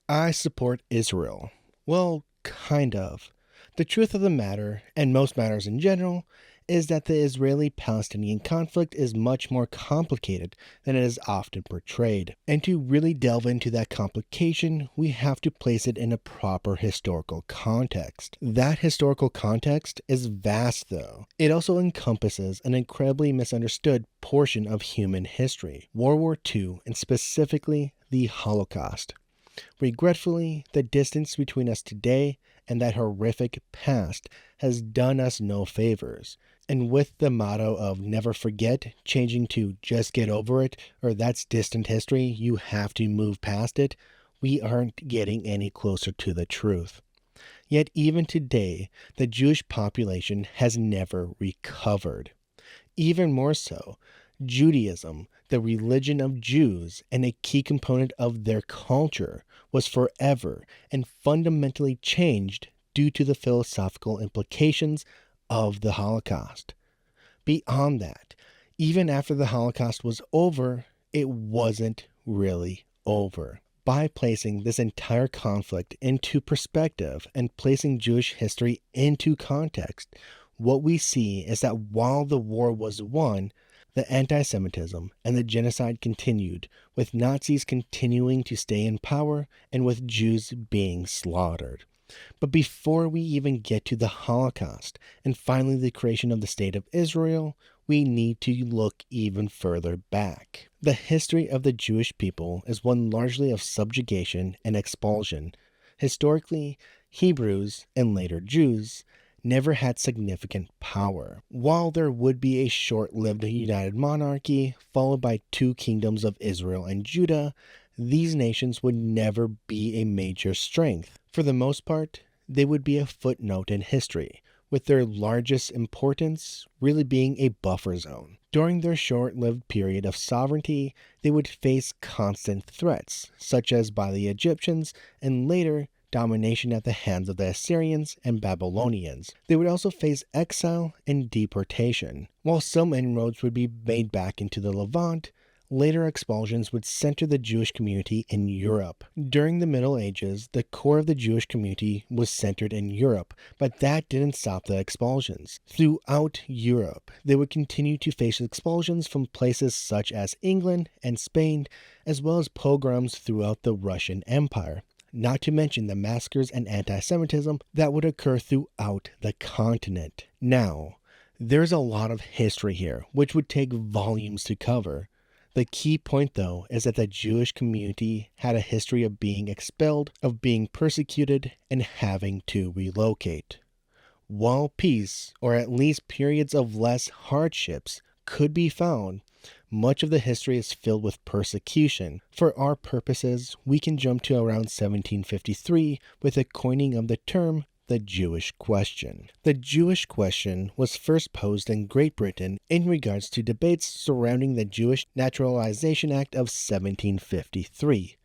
I support Israel. Well, kind of. The truth of the matter, and most matters in general, is that the Israeli-Palestinian conflict is much more complicated than it is often portrayed. And to really delve into that complication, we have to place it in a proper historical context. That historical context is vast, though. It also encompasses an incredibly misunderstood portion of human history, World War II, and specifically the Holocaust. Regretfully, the distance between us today and that horrific past has done us no favors. And with the motto of never forget changing to just get over it, or that's distant history, you have to move past it, we aren't getting any closer to the truth. Yet even today, the Jewish population has never recovered. Even more so, Judaism, the religion of Jews and a key component of their culture, was forever and fundamentally changed due to the philosophical implications of the Holocaust. Beyond that, even after the Holocaust was over, it wasn't really over. By placing this entire conflict into perspective and placing Jewish history into context, what we see is that while the war was won, the anti-Semitism and the genocide continued, with Nazis continuing to stay in power and with Jews being slaughtered. But before we even get to the Holocaust and finally the creation of the State of Israel, we need to look even further back. The history of the Jewish people is one largely of subjugation and expulsion. Historically, Hebrews, and later Jews, never had significant power. While there would be a short-lived united monarchy, followed by two kingdoms of Israel and Judah, these nations would never be a major strength. For the most part, they would be a footnote in history, with their largest importance really being a buffer zone. During their short-lived period of sovereignty, they would face constant threats, such as by the Egyptians, and later domination at the hands of the Assyrians and Babylonians. They would also face exile and deportation. While some inroads would be made back into the Levant, later expulsions would center the Jewish community in Europe. During the Middle Ages, the core of the Jewish community was centered in Europe, but that didn't stop the expulsions. Throughout Europe, they would continue to face expulsions from places such as England and Spain, as well as pogroms throughout the Russian Empire. Not to mention the massacres and anti-Semitism that would occur throughout the continent. Now, there's a lot of history here, which would take volumes to cover. The key point, though, is that the Jewish community had a history of being expelled, of being persecuted, and having to relocate. While peace, or at least periods of less hardships, could be found, much of the history is filled with persecution. For our purposes, we can jump to around 1753 with the coining of the term the Jewish question. The Jewish question was first posed in Great Britain in regards to debates surrounding the Jewish Naturalization Act of 1753.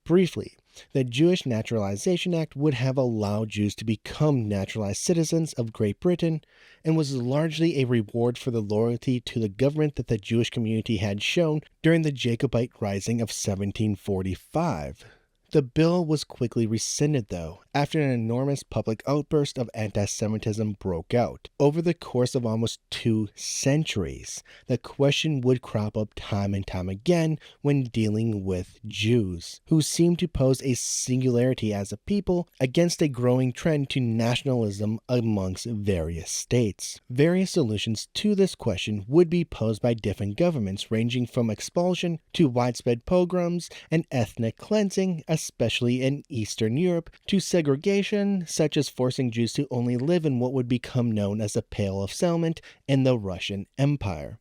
Briefly, the Jewish Naturalization Act would have allowed Jews to become naturalized citizens of Great Britain and was largely a reward for the loyalty to the government that the Jewish community had shown during the Jacobite Rising of 1745. The bill was quickly rescinded, though, after an enormous public outburst of anti-Semitism broke out. Over the course of almost 2 centuries, the question would crop up time and time again when dealing with Jews, who seemed to pose a singularity as a people against a growing trend to nationalism amongst various states. Various solutions to this question would be posed by different governments, ranging from expulsion to widespread pogroms and ethnic cleansing, especially in Eastern Europe, to segregation, such as forcing Jews to only live in what would become known as the Pale of Settlement in the Russian Empire.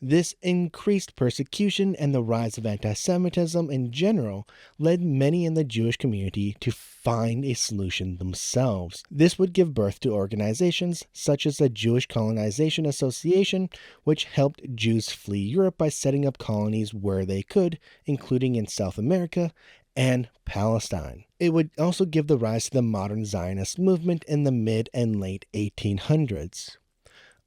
This increased persecution and the rise of anti-Semitism in general led many in the Jewish community to find a solution themselves. This would give birth to organizations such as the Jewish Colonization Association, which helped Jews flee Europe by setting up colonies where they could, including in South America and Palestine. It would also give the rise to the modern Zionist movement in the mid and late 1800s.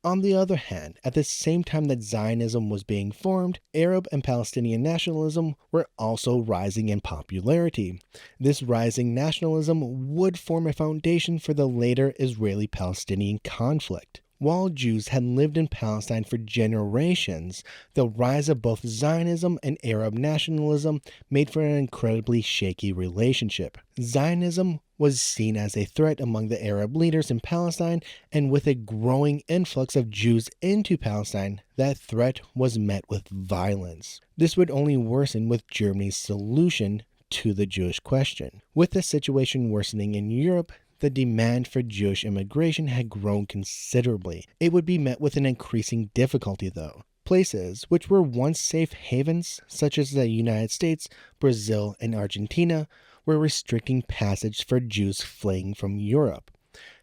On the other hand, at the same time that Zionism was being formed, Arab and Palestinian nationalism were also rising in popularity. This rising nationalism would form a foundation for the later Israeli-Palestinian conflict. While Jews had lived in Palestine for generations, the rise of both Zionism and Arab nationalism made for an incredibly shaky relationship. Zionism was seen as a threat among the Arab leaders in Palestine, and with a growing influx of Jews into Palestine, that threat was met with violence. This would only worsen with Germany's solution to the Jewish question. With the situation worsening in Europe, the demand for Jewish immigration had grown considerably. It would be met with an increasing difficulty, though. Places which were once safe havens, such as the United States, Brazil, and Argentina, were restricting passage for Jews fleeing from Europe.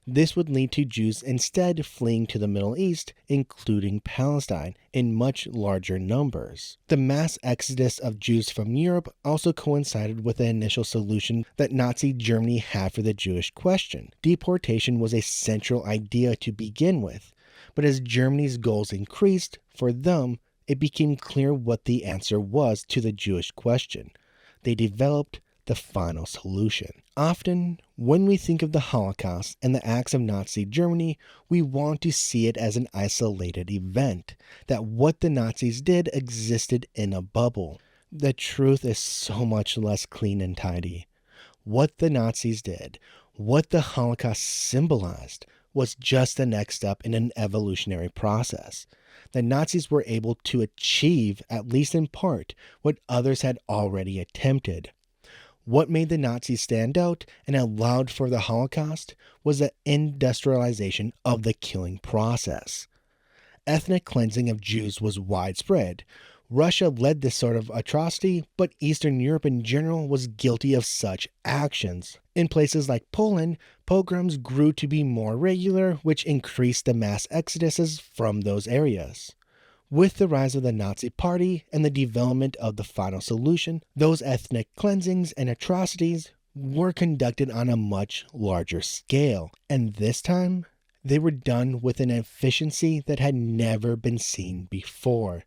This would lead to Jews instead fleeing to the Middle East, including Palestine, in much larger numbers. The mass exodus of Jews from Europe also coincided with the initial solution that Nazi Germany had for the Jewish question. Deportation was a central idea to begin with, but as Germany's goals increased, for them, it became clear what the answer was to the Jewish question. They developed the final solution. Often, when we think of the Holocaust and the acts of Nazi Germany, we want to see it as an isolated event, that what the Nazis did existed in a bubble. The truth is so much less clean and tidy. What the Nazis did, what the Holocaust symbolized, was just the next step in an evolutionary process. The Nazis were able to achieve, at least in part, what others had already attempted. What made the Nazis stand out and allowed for the Holocaust was the industrialization of the killing process. Ethnic cleansing of Jews was widespread. Russia led this sort of atrocity, but Eastern Europe in general was guilty of such actions. In places like Poland, pogroms grew to be more regular, which increased the mass exoduses from those areas. With the rise of the Nazi Party and the development of the final solution, those ethnic cleansings and atrocities were conducted on a much larger scale, and this time, they were done with an efficiency that had never been seen before.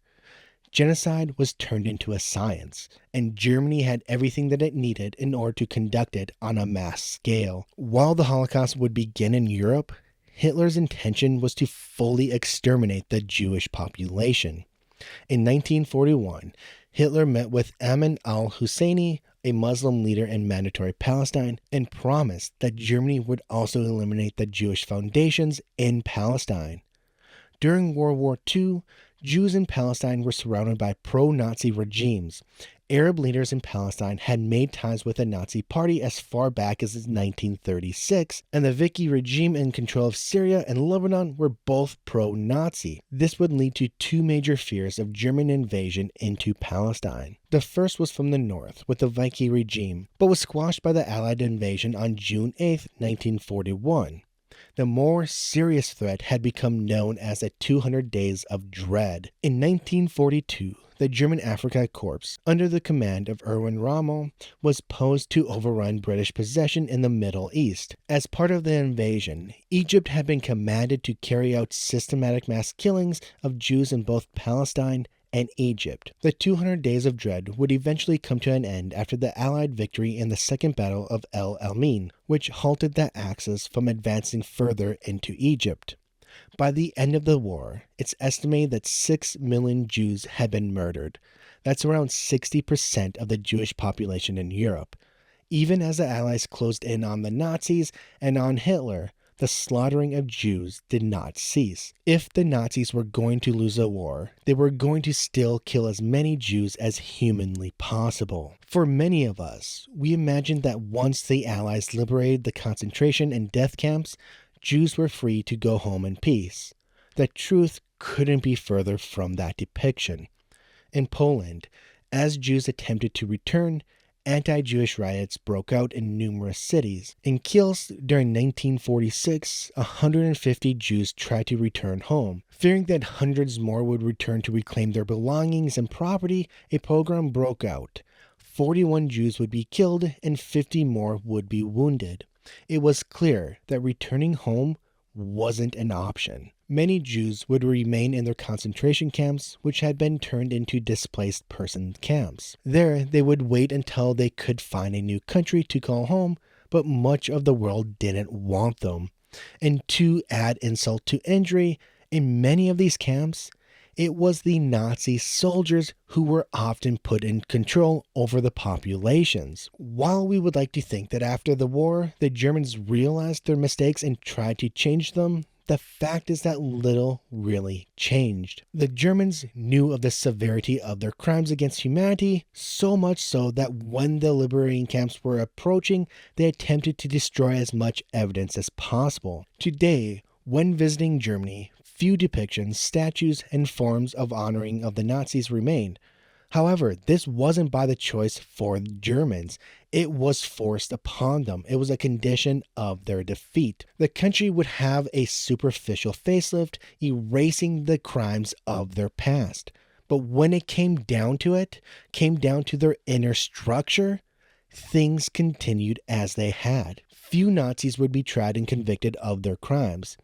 Genocide was turned into a science, and Germany had everything that it needed in order to conduct it on a mass scale. While the Holocaust would begin in Europe, Hitler's intention was to fully exterminate the Jewish population. In 1941, Hitler met with Ayman al-Husseini, a Muslim leader in Mandatory Palestine, and promised that Germany would also eliminate the Jewish foundations in Palestine. During World War II, Jews in Palestine were surrounded by pro-Nazi regimes. Arab leaders in Palestine had made ties with the Nazi Party as far back as 1936, and the Vichy regime in control of Syria and Lebanon were both pro-Nazi. This would lead to two major fears of German invasion into Palestine. The first was from the north, with the Vichy regime, but was squashed by the Allied invasion on June 8, 1941. The more serious threat had become known as the 200 Days of Dread. In 1942, the German Afrika Korps, under the command of Erwin Rommel, was posed to overrun British possession in the Middle East. As part of the invasion, Egypt had been commanded to carry out systematic mass killings of Jews in both Palestine and Egypt. The 200 Days of Dread would eventually come to an end after the Allied victory in the Second Battle of El Alamein, which halted the Axis from advancing further into Egypt. By the end of the war, it's estimated that 6 million Jews had been murdered. That's around 60% of the Jewish population in Europe. Even as the Allies closed in on the Nazis and on Hitler, the slaughtering of Jews did not cease. If the Nazis were going to lose a war, they were going to still kill as many Jews as humanly possible. For many of us, we imagined that once the Allies liberated the concentration and death camps, Jews were free to go home in peace. The truth couldn't be further from that depiction. In Poland, as Jews attempted to return, anti-Jewish riots broke out in numerous cities. In Kielce, during 1946, 150 Jews tried to return home. Fearing that hundreds more would return to reclaim their belongings and property, a pogrom broke out. 41 Jews would be killed and 50 more would be wounded. It was clear that returning home wasn't an option. Many Jews would remain in their concentration camps, which had been turned into displaced person camps. There, they would wait until they could find a new country to call home, but much of the world didn't want them. And to add insult to injury, in many of these camps, it was the Nazi soldiers who were often put in control over the populations. While we would like to think that after the war, the Germans realized their mistakes and tried to change them, the fact is that little really changed. The Germans knew of the severity of their crimes against humanity, so much so that when the liberating camps were approaching, they attempted to destroy as much evidence as possible. Today, when visiting Germany, few depictions, statues, and forms of honoring of the Nazis remained. However, this wasn't by the choice for the Germans. It was forced upon them. It was a condition of their defeat. The country would have a superficial facelift, erasing the crimes of their past. But when it came down to their inner structure, things continued as they had. Few Nazis would be tried and convicted of their crimes.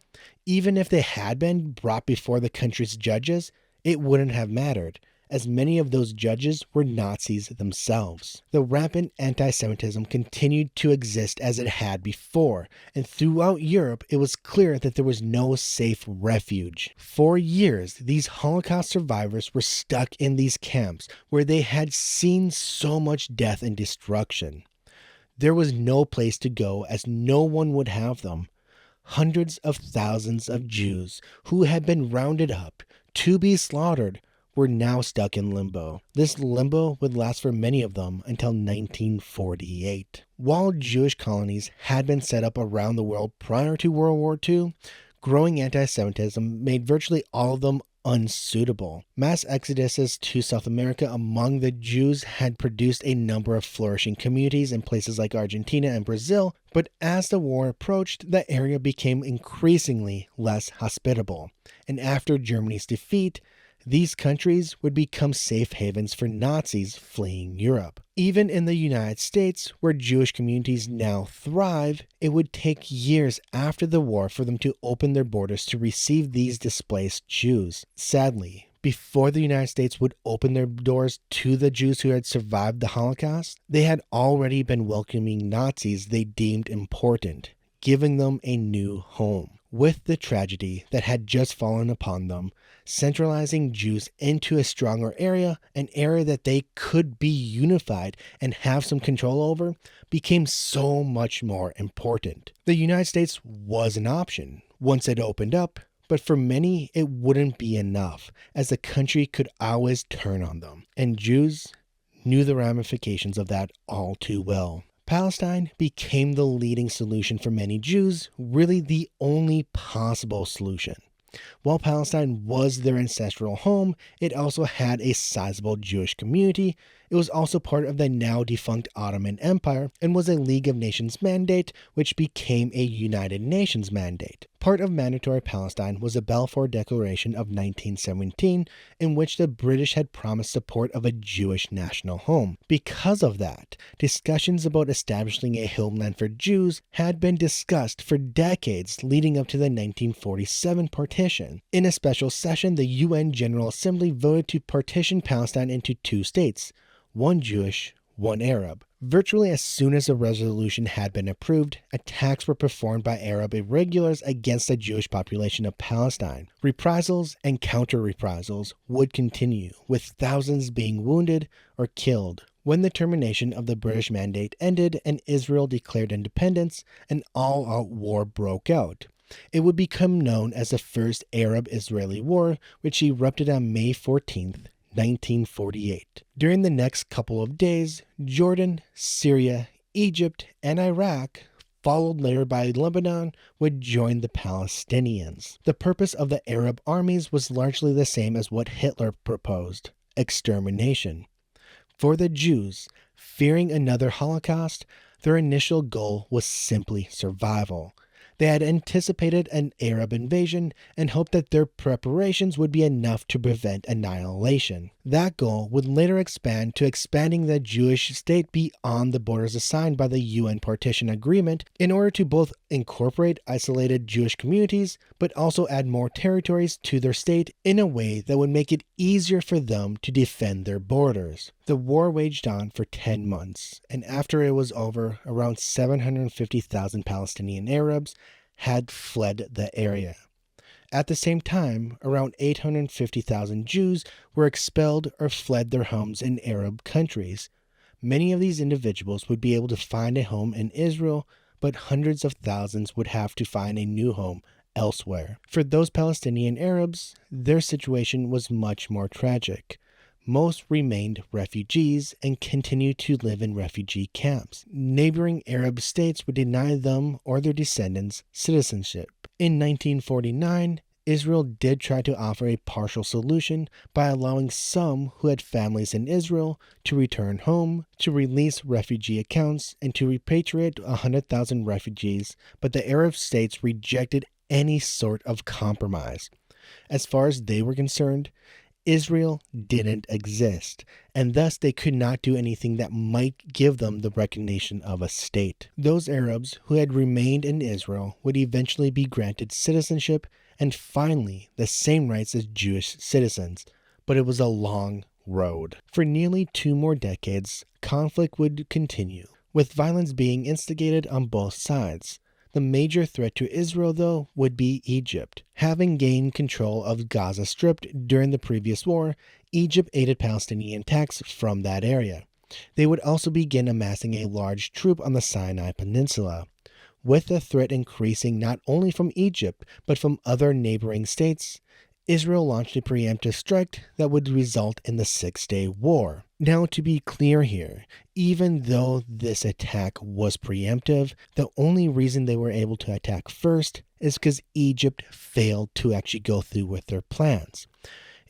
Even if they had been brought before the country's judges, it wouldn't have mattered, as many of those judges were Nazis themselves. The rampant antisemitism continued to exist as it had before, and throughout Europe it was clear that there was no safe refuge. For years, these Holocaust survivors were stuck in these camps where they had seen so much death and destruction. There was no place to go, as no one would have them. Hundreds of thousands of Jews who had been rounded up to be slaughtered were now stuck in limbo. This limbo would last for many of them until 1948. While Jewish colonies had been set up around the world prior to World War II, growing anti-Semitism made virtually all of them unsuitable. Mass exoduses to South America among the Jews had produced a number of flourishing communities in places like Argentina and Brazil, but as the war approached, the area became increasingly less hospitable. And after Germany's defeat, these countries would become safe havens for Nazis fleeing Europe. Even in the United States, where Jewish communities now thrive, it would take years after the war for them to open their borders to receive these displaced Jews. Sadly, before the United States would open their doors to the Jews who had survived the Holocaust, they had already been welcoming Nazis they deemed important, giving them a new home. With the tragedy that had just fallen upon them, centralizing Jews into a stronger area, an area that they could be unified and have some control over, became so much more important. The United States was an option once it opened up, but for many it wouldn't be enough, as the country could always turn on them, and Jews knew the ramifications of that all too well. Palestine became the leading solution for many Jews, really the only possible solution. While Palestine was their ancestral home, it also had a sizable Jewish community. It was also part of the now defunct Ottoman Empire and was a League of Nations mandate, which became a United Nations mandate. Part of mandatory Palestine was the Balfour Declaration of 1917, in which the British had promised support of a Jewish national home. Because of that, discussions about establishing a homeland for Jews had been discussed for decades leading up to the 1947 partition. In a special session, the UN General Assembly voted to partition Palestine into two states, one Jewish, one Arab. Virtually as soon as the resolution had been approved, attacks were performed by Arab irregulars against the Jewish population of Palestine. Reprisals and counter-reprisals would continue, with thousands being wounded or killed. When the termination of the British mandate ended and Israel declared independence, an all-out war broke out. It would become known as the First Arab-Israeli War, which erupted on May 14th, 1948. During the next couple of days, Jordan, Syria, Egypt, and Iraq, followed later by Lebanon, would join the Palestinians. The purpose of the Arab armies was largely the same as what Hitler proposed: extermination. For the Jews, fearing another Holocaust, their initial goal was simply survival. They had anticipated an Arab invasion and hoped that their preparations would be enough to prevent annihilation. That goal would later expand to expanding the Jewish state beyond the borders assigned by the UN Partition Agreement in order to both incorporate isolated Jewish communities but also add more territories to their state in a way that would make it easier for them to defend their borders. The war waged on for 10 months, and after it was over, around 750,000 Palestinian Arabs had fled the area. At the same time, around 850,000 Jews were expelled or fled their homes in Arab countries. Many of these individuals would be able to find a home in Israel, but hundreds of thousands would have to find a new home elsewhere. For those Palestinian Arabs, their situation was much more tragic. Most remained refugees and continued to live in refugee camps. Neighboring Arab states would deny them or their descendants citizenship. In 1949, Israel did try to offer a partial solution by allowing some who had families in Israel to return home, to release refugee accounts, and to repatriate 100,000 refugees, but the Arab states rejected any sort of compromise. As far as they were concerned, Israel didn't exist, and thus they could not do anything that might give them the recognition of a state. Those Arabs who had remained in Israel would eventually be granted citizenship and finally the same rights as Jewish citizens, but it was a long road. For nearly 2 more decades, conflict would continue, with violence being instigated on both sides. The major threat to Israel, though, would be Egypt. Having gained control of Gaza Strip during the previous war, Egypt aided Palestinian attacks from that area. They would also begin amassing a large troop on the Sinai Peninsula. With the threat increasing not only from Egypt, but from other neighboring states, Israel launched a preemptive strike that would result in the Six-Day War. Now, to be clear here, even though this attack was preemptive, the only reason they were able to attack first is because Egypt failed to actually go through with their plans.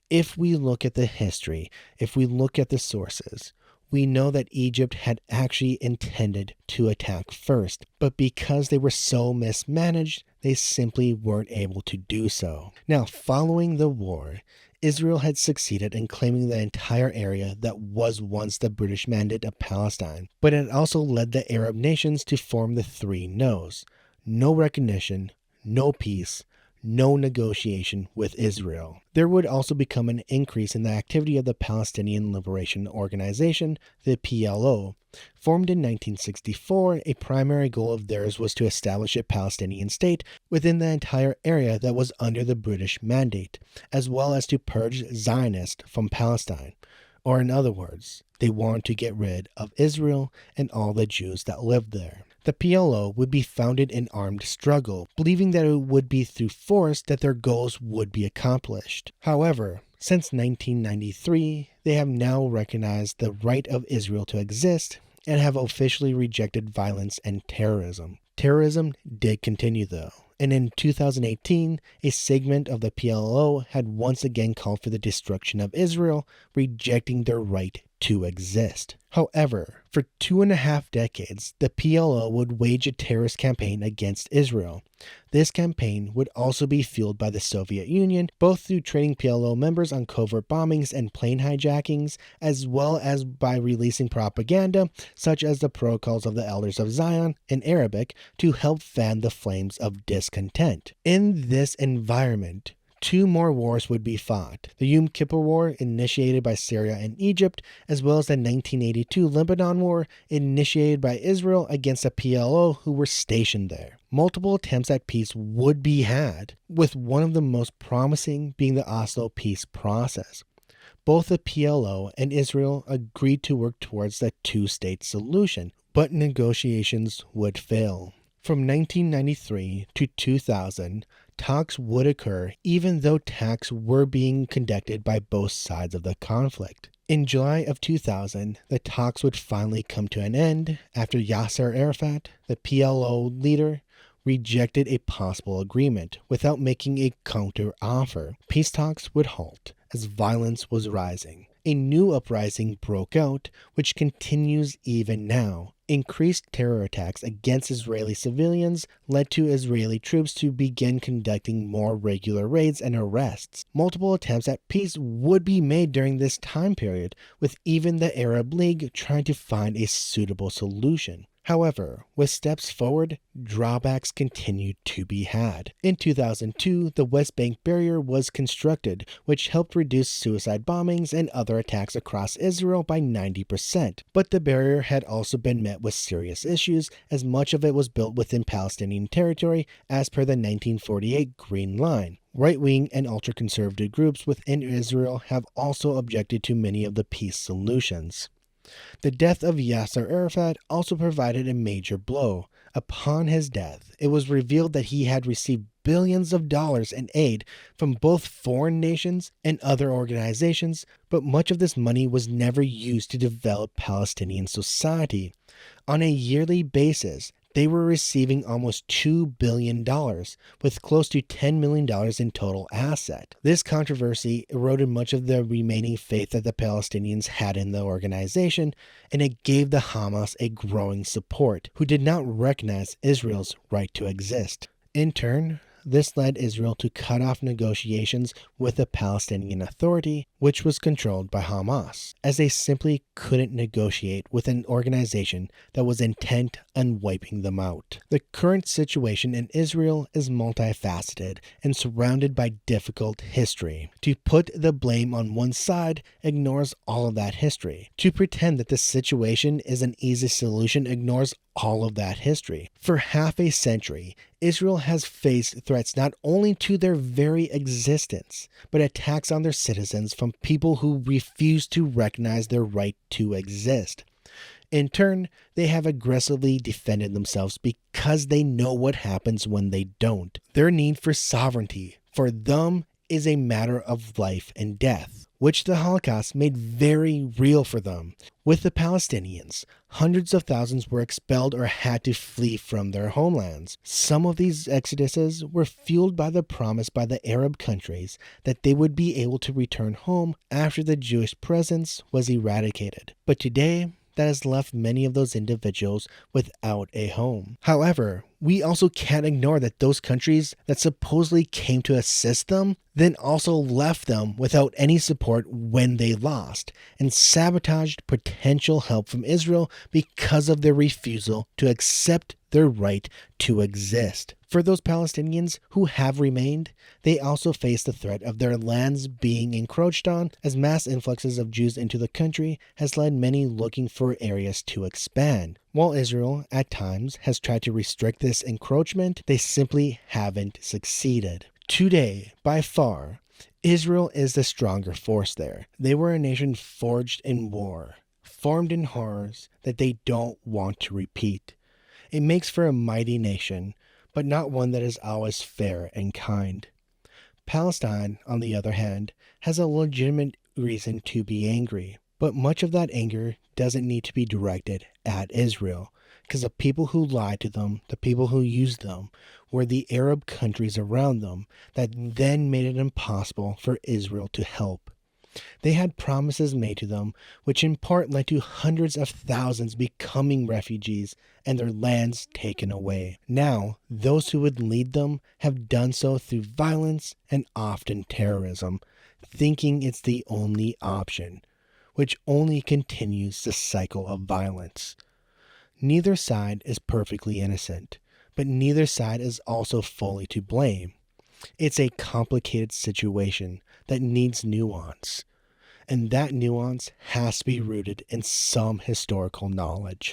If we look at the history, if we look at the sources, we know that Egypt had actually intended to attack first, but because they were so mismanaged, they simply weren't able to do so. Now, following the war, Israel had succeeded in claiming the entire area that was once the British Mandate of Palestine, but it also led the Arab nations to form the 3 no's: no recognition, no peace, no negotiation with Israel. There would also become an increase in the activity of the Palestinian Liberation Organization, the PLO. Formed in 1964, a primary goal of theirs was to establish a Palestinian state within the entire area that was under the British Mandate, as well as to purge Zionists from Palestine. Or in other words, they wanted to get rid of Israel and all the Jews that lived there. The PLO would be founded in armed struggle, believing that it would be through force that their goals would be accomplished. However, since 1993, they have now recognized the right of Israel to exist and have officially rejected violence and terrorism. Terrorism did continue though, and in 2018, a segment of the PLO had once again called for the destruction of Israel, rejecting their right to exist. However, for 2.5 decades, the PLO would wage a terrorist campaign against Israel. This campaign would also be fueled by the Soviet Union, both through training PLO members on covert bombings and plane hijackings, as well as by releasing propaganda, such as the Protocols of the Elders of Zion in Arabic, to help fan the flames of discontent. In this environment, 2 more wars would be fought: the Yom Kippur War, initiated by Syria and Egypt, as well as the 1982 Lebanon War, initiated by Israel against the PLO who were stationed there. Multiple attempts at peace would be had, with one of the most promising being the Oslo peace process. Both the PLO and Israel agreed to work towards the 2-state solution, but negotiations would fail. From 1993 to 2000, talks would occur even though talks were being conducted by both sides of the conflict. In July of 2000, the talks would finally come to an end after Yasser Arafat, the PLO leader, rejected a possible agreement without making a counter offer. Peace talks would halt as violence was rising. a new uprising broke out, which continues even now. Increased terror attacks against Israeli civilians led to Israeli troops to begin conducting more regular raids and arrests. Multiple attempts at peace would be made during this time period, with even the Arab League trying to find a suitable solution. However, with steps forward, drawbacks continued to be had. In 2002, the West Bank barrier was constructed, which helped reduce suicide bombings and other attacks across Israel by 90%. But the barrier had also been met with serious issues, as much of it was built within Palestinian territory as per the 1948 Green Line. Right-wing and ultra-conservative groups within Israel have also objected to many of the peace solutions. The death of Yasser Arafat also provided a major blow. Upon his death, it was revealed that he had received billions of dollars in aid from both foreign nations and other organizations, but much of this money was never used to develop Palestinian society. On a yearly basis, they were receiving almost $2 billion, with close to $10 million in total asset. This controversy eroded much of the remaining faith that the Palestinians had in the organization, and it gave the Hamas a growing support, who did not recognize Israel's right to exist. In turn, this led Israel to cut off negotiations with the Palestinian Authority, which was controlled by Hamas, as they simply couldn't negotiate with an organization that was intent on wiping them out. The current situation in Israel is multifaceted and surrounded by difficult history. To put the blame on one side ignores all of that history. To pretend that the situation is an easy solution ignores all of that history. For half a century, Israel has faced threats not only to their very existence, but attacks on their citizens from people who refuse to recognize their right to exist. In turn, they have aggressively defended themselves because they know what happens when they don't. Their need for sovereignty, for them, is a matter of life and death, which the Holocaust made very real for them. With the Palestinians, hundreds of thousands were expelled or had to flee from their homelands. Some of these exoduses were fueled by the promise by the Arab countries that they would be able to return home after the Jewish presence was eradicated. But today, that has left many of those individuals without a home. However, we also can't ignore that those countries that supposedly came to assist them then also left them without any support when they lost, and sabotaged potential help from Israel because of their refusal to accept their right to exist. For those Palestinians who have remained, they also face the threat of their lands being encroached on, as mass influxes of Jews into the country has led many looking for areas to expand. While Israel, at times, has tried to restrict this encroachment, they simply haven't succeeded. Today, by far, Israel is the stronger force there. They were a nation forged in war, formed in horrors that they don't want to repeat. It makes for a mighty nation, but not one that is always fair and kind. Palestine, on the other hand, has a legitimate reason to be angry, but much of that anger doesn't need to be directed at Israel, because the people who lied to them, the people who used them, were the Arab countries around them that then made it impossible for Israel to help. They had promises made to them, which in part led to hundreds of thousands becoming refugees and their lands taken away. Now, those who would lead them have done so through violence and often terrorism, thinking it's the only option, which only continues the cycle of violence. Neither side is perfectly innocent, but neither side is also fully to blame. It's a complicated situation that needs nuance, and that nuance has to be rooted in some historical knowledge.